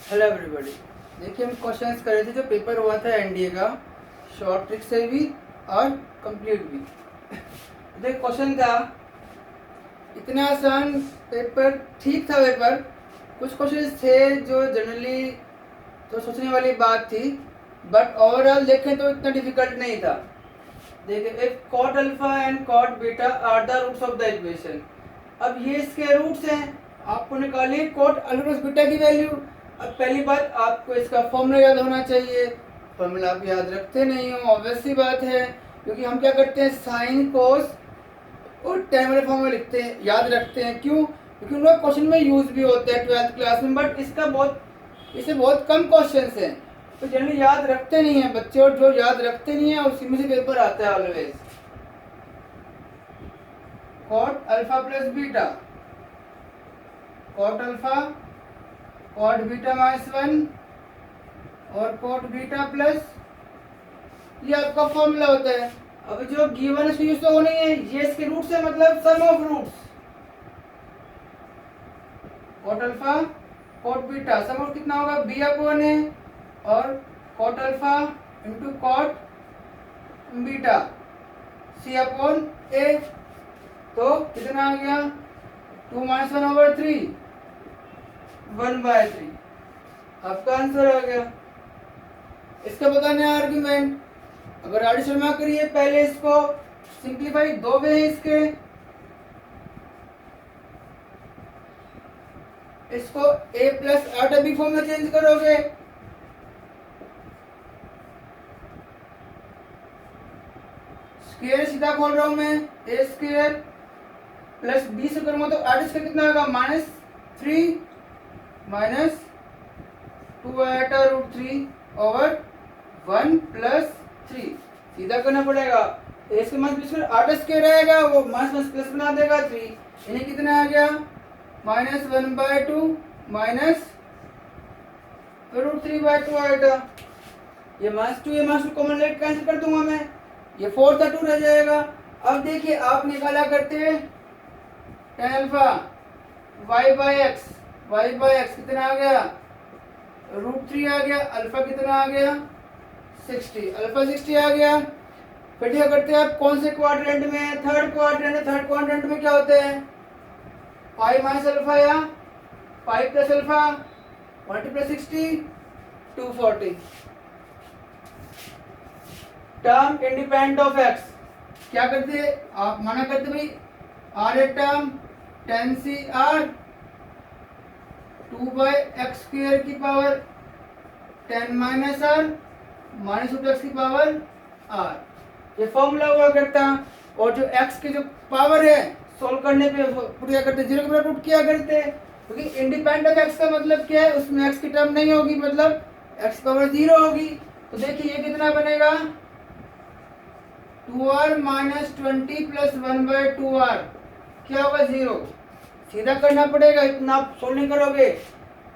Hello everybody. देखिए हम questions कर रहे थे जो पेपर हुआ था एनडीए का, शॉर्ट ट्रिक से भी और कंप्लीट भी। देखिए क्वेश्चन था, इतना आसान पेपर, ठीक था पेपर। कुछ क्वेश्चंस थे जो जनरली तो सोचने वाली बात थी, बट ओवरऑल देखें तो इतना डिफिकल्ट नहीं था। देखिए एक cot alpha and cot beta are the roots of the equation. अब ये इसके रूट्स हैं, आपको निकालिए कॉट अल्फा प्लस बीटा की वैल्यू। अब पहली बात, आपको इसका फॉर्मूला याद होना चाहिए। फॉर्मूला आप याद रखते नहीं हो, ऑब्वियस सी बात है, क्योंकि हम क्या करते हैं, साइन कोस और टेन वाले फॉर्मूला लिखते हैं, याद रखते हैं। क्यों? क्योंकि उनका क्वेश्चन में यूज भी होते हैं 12th क्लास में, बट इससे बहुत कम क्वेश्चन हैं, तो जनरली याद रखते नहीं है बच्चे, और जो याद रखते नहीं है उसी में से पेपर आता है always. Cot alpha plus beta, cot alpha cot beta -1 और कॉट बीटा प्लस, ये आपका फॉर्मूला होता है। अब जो गिवन है यूज तो होनी है, ये इसके रूट्स है, मतलब sum of roots. Cot alpha cot beta sum of कितना होगा, बी अपॉन ए, और cot alpha into cot beta c upon a. तो कितना आ गया, 2 - 1/3, 1/3 आपका आंसर आ गया। इसका बताना है आर्ग्यूमेंट। अगर एडिशन में करिए, पहले इसको सिंप्लीफाई, दो वे हैं इसके, इसको a प्लस आटा बी फॉर्म में चेंज करोगे, स्क्वायर सीधा खोल रहा हूं मैं, ए स्क्वायर प्लस बी से करूंगा तो आठ इसका कितना होगा, -3 -2 आटा √3/1 + 3। सीधा करना पड़ेगा, ए इसके माइनस बी स्क्वायर, आठ स्क्वायर रहेगा वो माइनस प्लस बना देगा 3, यानी कितना आ गया, -1/2 √3/2 आएगा। ये -2 ये -2 कॉमन लेट कैंसिल कर दूंगा मैं, ये 4 था 2 रह जाएगा। अब देखिए आप निकाला करते हैं tan अल्फा y/x कितना आ गया, √3 आ गया, अल्फा कितना आ गया, 60, अल्फा 60 आ गया। फिर क्या करते हैं आप, कौन से क्वाड्रेंट में, थर्ड क्वाड्रेंट। थर्ड क्वाड्रेंट में क्या होते हैं, पाई माइनस अल्फा या pi plus alpha, 1 + 60 240। Term independent of x, क्या करते हैं आप, माना करते भाई r a term tan C r 2/x² की पावर tan -r -2x की पावर r, ये फॉर्मूला हुआ करता। और जो x की जो पावर है सोल्व करने पे पुट क्या करते, 0 के बराबर पुट किया करते, क्योंकि इंडिपेंडेंट ऑफ x का मतलब क्या है, उसमें x की टर्म नहीं होगी, मतलब x पावर 0 होगी। तो देखिए ये कितना बनेगा, 2r - 20 + 1/2r, क्या होगा 0। सीधा करना पड़ेगा, इतना आप सोल्व नहीं करोगे।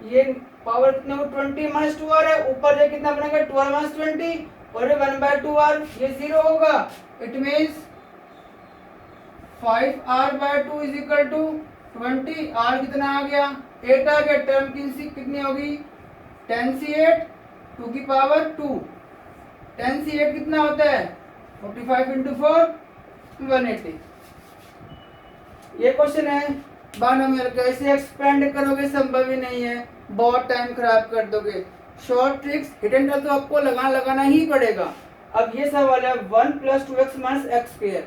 ये पावर कितने को 20 - 2r है, ऊपर ये कितना बनेगा 12 - 20 और ये 1/2r, ये 0 होगा। इट मींस 5r/2 = 20, r कितना आ गया, 8 आ गया। टर्म कितनी होगी, tan सी 8 2 की पावर 2, tan सी 8 कितना होता है, 45 × 4 180। ये क्वेश्चन है बायनोमियल का, इसे एक्सपेंड करोगे संभव ही नहीं है, बहुत टाइम खराब कर दोगे। शॉर्ट ट्रिक्स हिडन ट्रिक तो आपको लगाना ही पड़ेगा। अब ये सवाल है 1 + 2x - x²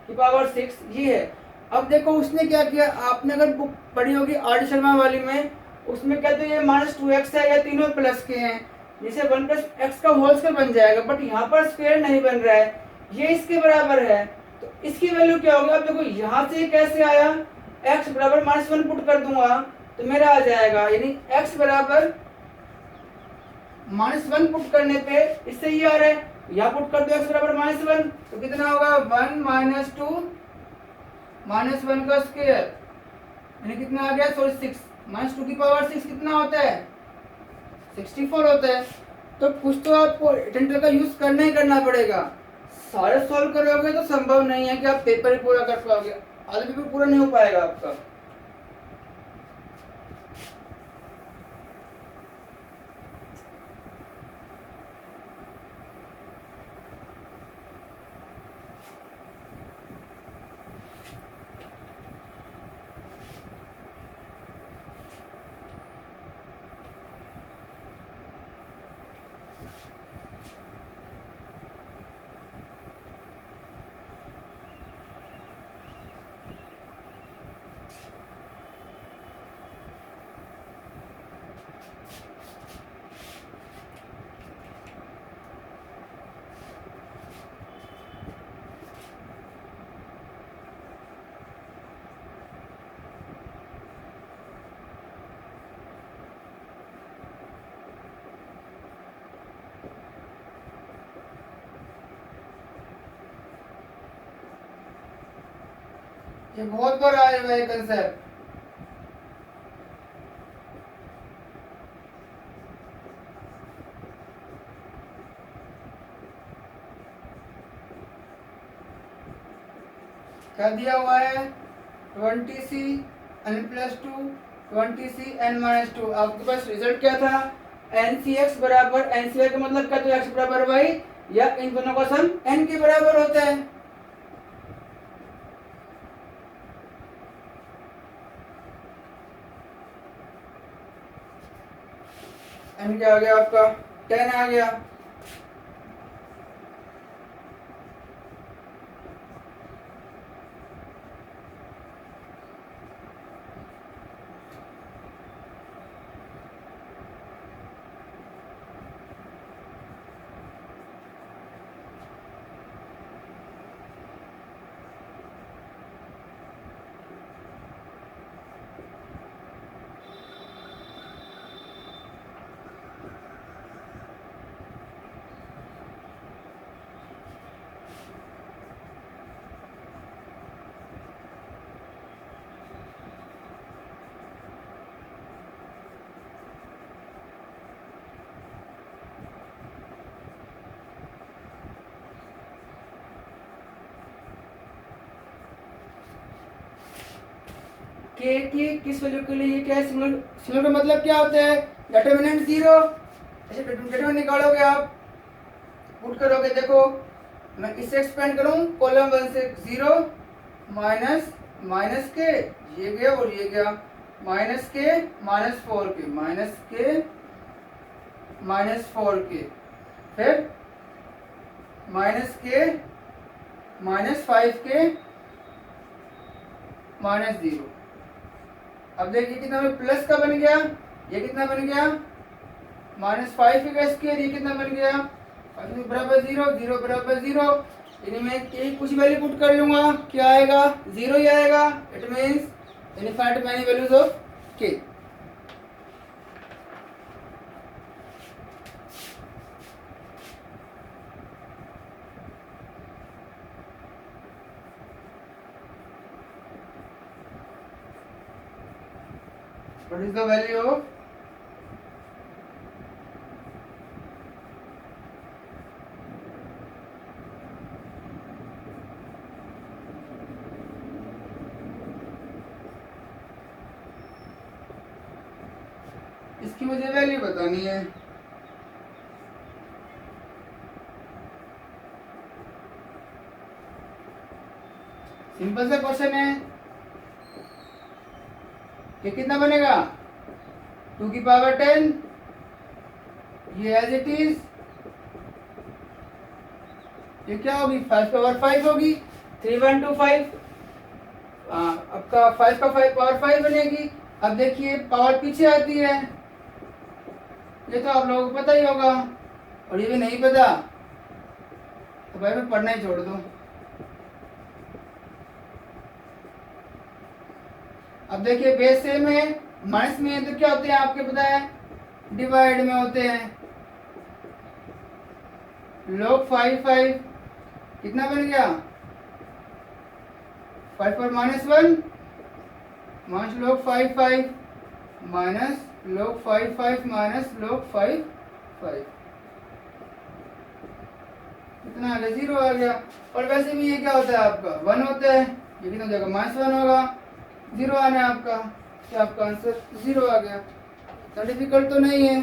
की पावर 6, ये है। अब देखो उसने क्या किया, आपने अगर बुक पढ़ी होगी आर डी शर्मा वाली में, उसमें कहते हैं ये -2x है, या तीनों प्लस के हैं, जिसे 1 + x का होल स्क्वायर बन जाएगा, बट यहाँ पर स्क्वायर नहीं बन रहा है, ये इसके बराबर है, तो इसकी वैल्यू क्या होगी। अब देखो यहाँ से कैसे आया, x बराबर -1 पुट कर दूंगा तो मेरा आ जाएगा, यानी x बराबर -1 पुट करने पे इससे ये आ रहा है, यहाँ पुट कर दो x बराबर -1, तो कितना होगा 1 - 2 -1 का स्क्वायर, यानी कितना आ गया, सॉरी 6 -2 की पावर 6 कितना होता है, 64 होता है। तो कुछ तो आपको रिटर्न का यूज करना ही करना पड़ेगा। सारे सॉल्व करोगे तो संभव नहीं है कि आप पेपर ही पूरा कर पाओगे, आधा पेपर पूरा नहीं हो पाएगा आपका। ये बहुत बार आया हुआ है कंसेप्ट। क्या दिया हुआ है 20c n plus 2 20c n minus 2। आपके पास रिजल्ट क्या था ncx बराबर ncx का मतलब क्या, तो x बराबर y या इन दोनों का सम n के बराबर होता है। n क्या आ गया आपका 10 आ गया। के की किस वैल्यू के लिए ये क्या है सिंगुलर, सिंगुलर का मतलब क्या होता है डिटरमिनेंट 0। ऐसे डिटरमिनेंट निकालोगे आप, पुट करोगे, देखो मैं इससे एक्सपेंड करूं कॉलम 1 से 0 माइनस माइनस के ये गया और ये गया माइनस के माइनस 4 के माइनस के माइनस 4 के फिर माइनस के माइनस 5 के माइनस 0। अब देखिए कितना में प्लस का बन गया, ये कितना बन गया -5 का स्क्वायर, ये कितना बन गया बराबर 0 0 बराबर 0। यानी मैं एक कुछ वैल्यू पुट कर लूंगा, क्या आएगा 0 ही आएगा। It means infinite many values of के। What is the value of इसकी मुझे वैल्यू बतानी है। सिंपल सा क्वेश्चन है कि कितना बनेगा 2 की पावर 10, ये एज इट इज, ये क्या होगी 5 पावर 5 होगी 3125। आपका 5 का 5 पावर 5 बनेगी। अब देखिए पावर पीछे आती है, ये तो आप लोगों को पता ही होगा, और ये भी नहीं पता तो भाई मैं पढ़ना ही छोड़ दो। अब देखिए बेस सेम है, माइनस में है तो क्या होते हैं आपके पता है डिवाइड में होते हैं। log 5 कितना बन गया 5 पर -1 minus log 5 minus log 5 minus log 5 कितना आ गया 0 आ गया। और वैसे भी ये क्या होता है आपका 1 होता है, ये कितना हो जाएगा -1 होगा, 0 आना है आपका, क्या आपका आंसर 0 आ गया। इतना डिफिकल्ट तो नहीं है।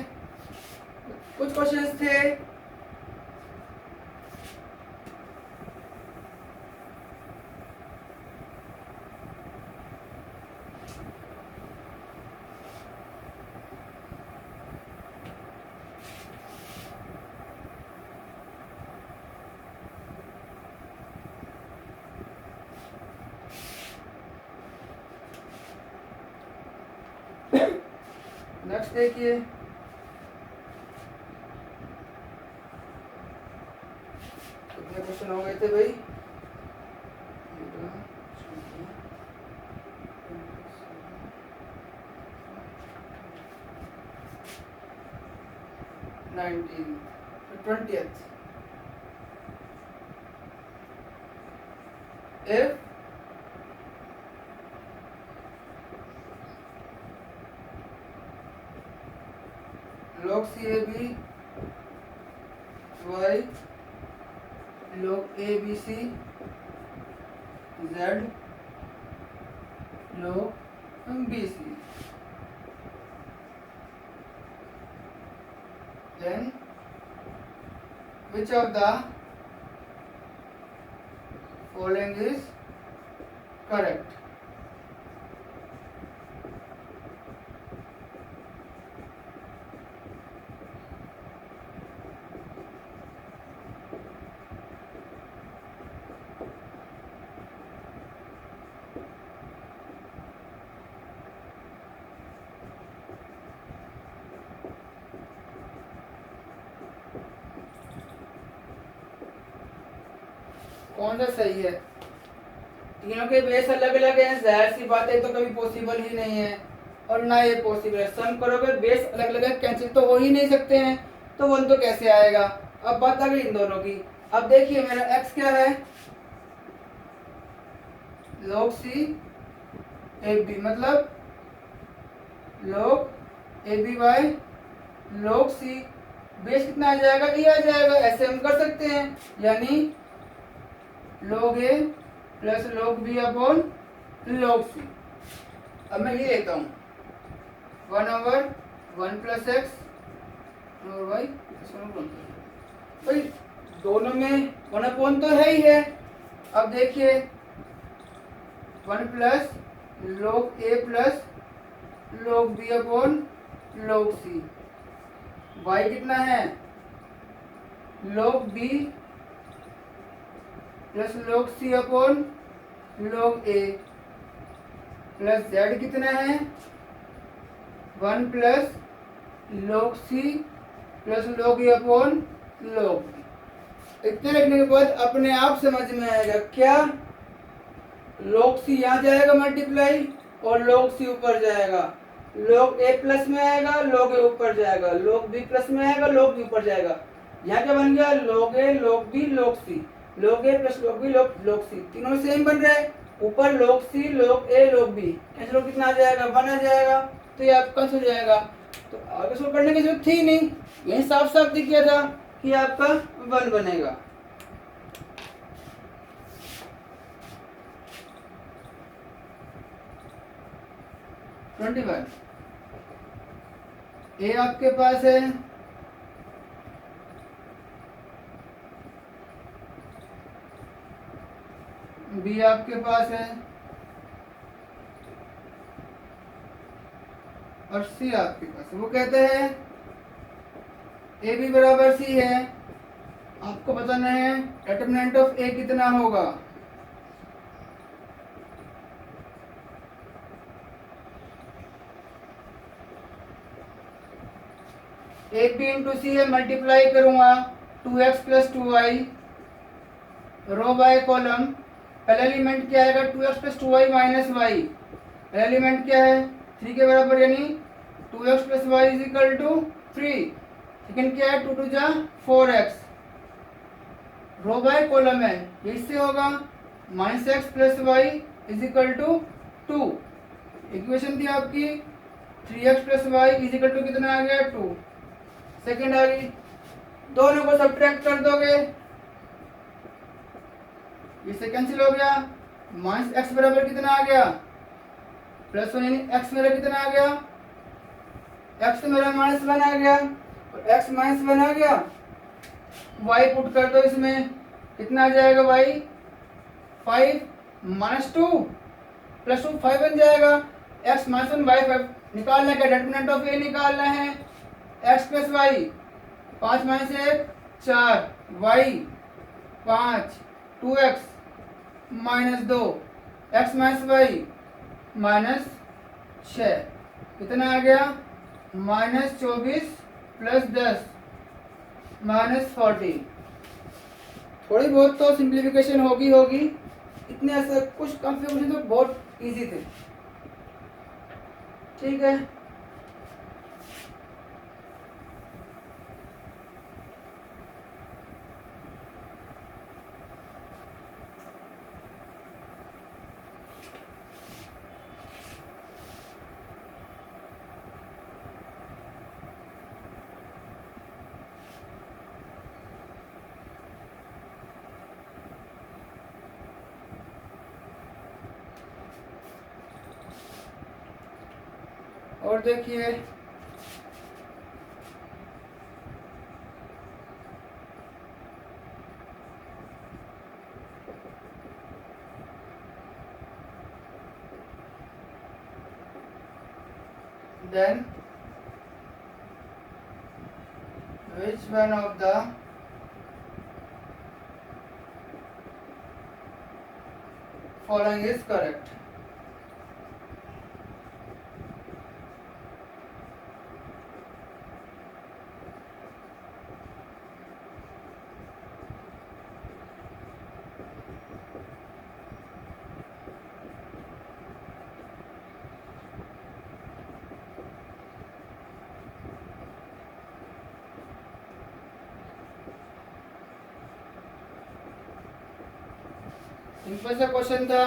कुछ क्वेश्चंस थे नेक्स्ट देखिए कितने क्वेश्चन हो गए थे भाई 19 20th। if log CAB y log ABC z log BC. Then which of the following is correct? कौन सा सही है? तीनों के बेस अलग अलग हैं, जाहिर सी बात है तो कभी पॉसिबल ही नहीं है और ना ये पॉसिबल है। सम करोगे बेस अलग अलग है, कैंसिल तो हो ही नहीं सकते हैं, तो वन तो कैसे आएगा? अब बात आ गई इन दोनों की। अब देखिए मेरा x क्या है, log C AB, मतलब log AB by log C, base कितना आ जाएगा? ये आ जाएगा। ऐसे हम कर सकते हैं, यानी log A plus log B upon log C। अब मैं ये लेता हूँ 1/1 प्लस एक्स और वाई, भाई दोनों में 1 अपॉन तो है ही है। अब देखिए 1 plus log A plus log B upon log C, y कितना है? log B plus log C upon log A, plus z कितना है? 1 plus log C plus log A upon log B। इतने लिखने के बाद अपने आप समझ में आएगा क्या? log C यहाँ जाएगा मल्टीप्लाई और log C ऊपर जाएगा, log A प्लस में आएगा, log A ऊपर जाएगा, log B प्लस में आएगा, log B ऊपर जाएगा। यहाँ क्या बन गया? log A log B log C, log A plus log B log C, तीनों सेम बन रहे हैं। ऊपर log C log A log B, cancel कितना आ जाएगा? 1 आ जाएगा, तो ये आपका कैंसिल हो जाएगा। तो आगे सोल्व करने की जरूरत थी नहीं, यही साफ साफ दिख गया था कि आपका 1 बनेगा। ए आपके पास है, बी आपके पास है और सी आपके पास है। वो कहते हैं ए बी बराबर सी है, आपको बताना है डिटरमिनेंट ऑफ ए कितना होगा। ए बी इंटू सी है, मल्टीप्लाई करूंगा 2x plus 2y row by column. पहला एलिमेंट क्या आएगा? 2x plus 2y minus y. पहला एलिमेंट क्या है? 3 के बराबर, यानी 2x plus y is equal to 3। Second क्या है? 2 टू जा 4x, रो बाय कॉलम है, ये इससे होगा minus x plus y is equal to 2। Equation थी आपकी 3x plus y is equal to कितना आ गया? 2। सेकेंड आ गई, दोनों को सब्ट्रैक्ट कर दोगे, इससे कैंसिल हो गया। माइनस एक्स बराबर कितना आ गया? प्लस 1, यानी एक्स मेरा कितना आ गया? एक्स मेरा -1 आ गया और एक्स -1 आ गया। वाई पुट कर दो, इसमें कितना आ जाएगा? वाई 5 -2 प्लस 2 5 बन जाएगा। एक्स -1 वाई 5 निकालना, क्या डिटरमिनेंट ऑफ ए निकालना है। X plus y 5 -1 4, y 5 2x -2, x minus y -6, कितना आ गया? -24 प्लस 10 -40। थोड़ी बहुत तो सिंप्लीफिकेशन होगी, इतने ऐसा कुछ कंफ्यूजन तो बहुत इजी थे। ठीक है, और देखिए then which one of the following is correct? Simple सा क्वेश्चन था।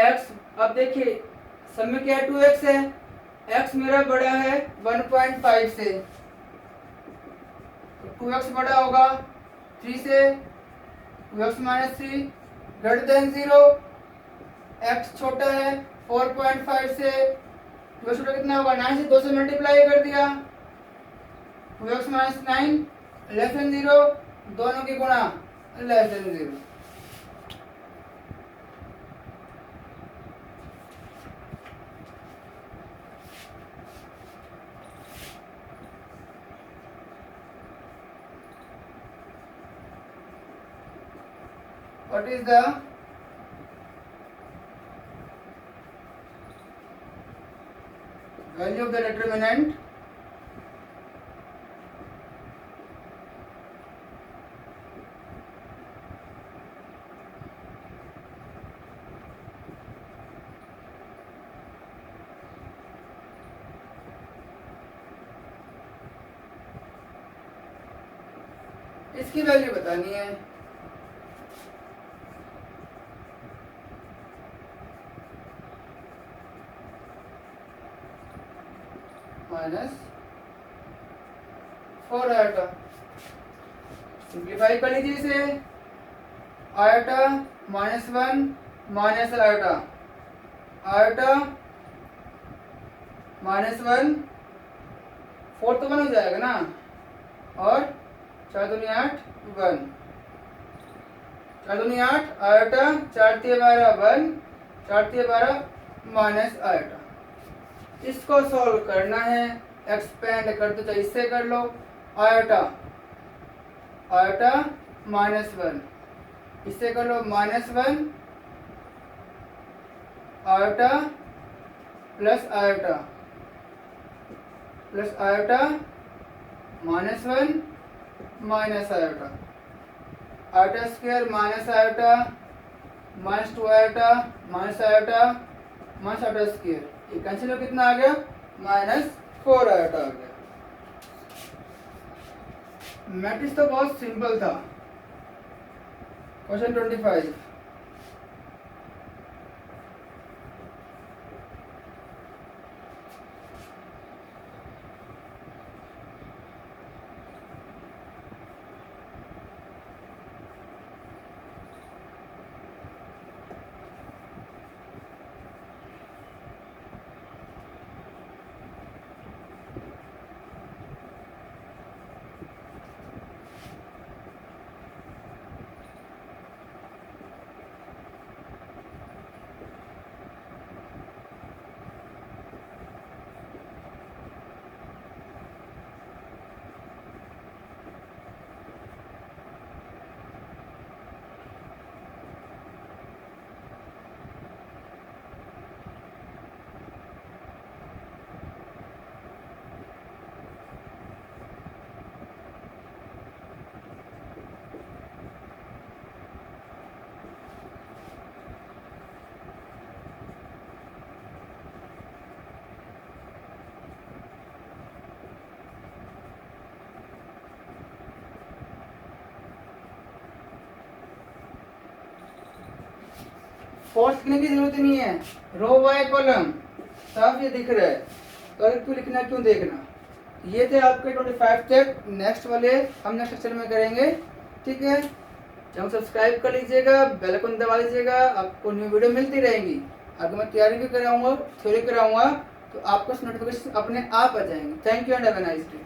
x, अब देखिए सब में क्या 2x है, x मेरा बड़ा है 1.5 से, तो 2x बड़ा होगा 3 से, 2x minus 3 greater than 0, x छोटा है 4.5 से, 2x छोटा कितना होगा 9 से, 2 से मल्टीप्लाई कर दिया, 2x माइनस 9 लेस देन 0, दोनों की गुणा less than 0। What is the value of the determinant इसकी वैल्यू बतानी है। माइनस 4 आयोटा, सिंप्लीफाई कर लीजिए इसे, iota minus 1 minus iota, iota minus 1 4 तो 1 हो जाएगा ना, और 4 दूनी 8 1, 4 दूनी 8 आयोटा, 4 तिया 12 1, 4 तिया 12 माइनस आयोटा। इसको सॉल्व करना है, एक्सपेंड कर दो तो इससे कर लो, आयोटा आयोटा माइनस 1, इससे कर लो minus 1 iota plus iota, plus iota minus 1 minus iota, iota square minus iota minus 2 iota minus iota minus iota square, ये कैंसिल हो कितना आ गया माइनस 4 आयोटा आ गया। मैट्रिक्स तो बहुत सिंपल था। क्वेश्चन 25, फोर्स लिखने की जरूरत नहीं है, रो वाई कॉलम साफ ये दिख रहा है, तो अगर क्यों लिखना क्यों देखना। ये थे आपके 25 तक, नेक्स्ट वाले हम नेक्स्ट लेक्चर में करेंगे, ठीक है। चैनल सब्सक्राइब कर लीजिएगा, बेल आइकन दबा लीजिएगा, आपको न्यू वीडियो मिलती रहेंगी। आगे मैं तैयारी भी कराऊंगा, थ्योरी कराऊंगा, तो आपको नोटिफिकेशन अपने आप आ जाएंगे। Thank you and have a nice day.